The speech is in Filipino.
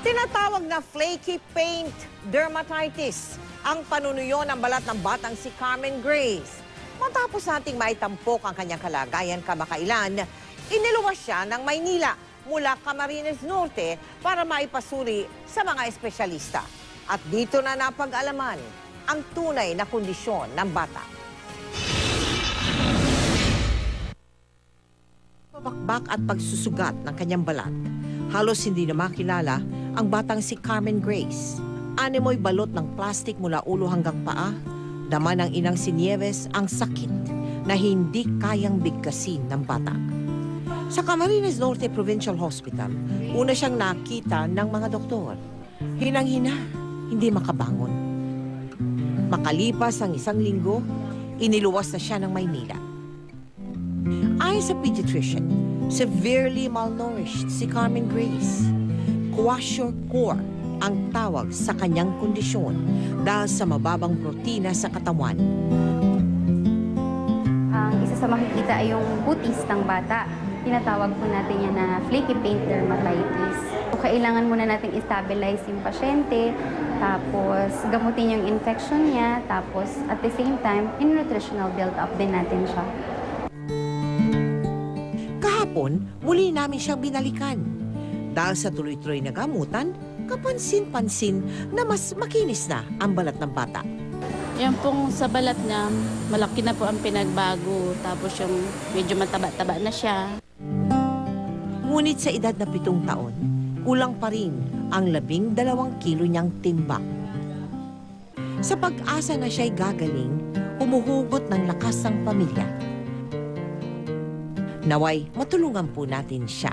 Tinatawag na flaky paint dermatitis ang panunuyo ng balat ng batang si Carmen Grace. Matapos nating maitampok ang kanyang kalagayan kamakailan, iniluwas siya ng Maynila mula Camarines Norte para maipasuri sa mga espesyalista. At dito na napag-alaman ang tunay na kondisyon ng bata. Pabakbak at pagsusugat ng kanyang balat, halos hindi na makilala ang batang si Carmen Grace. Animoy balot ng plastik mula ulo hanggang paa, dama ng inang si Nieves ang sakit na hindi kayang bigkasin ng bata. Sa Camarines Norte Provincial Hospital, una siyang nakita ng mga doktor. Hinang-hina, hindi makabangon. Makalipas ang 1 linggo, iniluwas na siya ng Maynila. Ayon sa pediatrician, severely malnourished si Carmen Grace. Kwashiorkor ang tawag sa kanyang kondisyon dahil sa mababang protina sa katawan. Ang isa sa makikita ay yung butis ng bata. Tinatawag po natin yan na flaky paint dermatitis. So, kailangan muna natin i-stabilize yung pasyente, tapos gamutin yung infection niya, tapos at the same time, in-nutritional build-up din natin siya. Kahapon, muli namin siyang binalikan. Dahil sa tuloy-tuloy na gamutan, kapansin-pansin na mas makinis na ang balat ng bata. Yan pong sa balat niya, malaki na po ang pinagbago. Tapos yung medyo mataba-taba na siya. Ngunit sa edad na 7 taon, kulang pa rin ang 12 kilo niyang timbang. Sa pag-asa na siya'y gagaling, humuhugot ng lakas ang pamilya. Naway, matulungan po natin siya.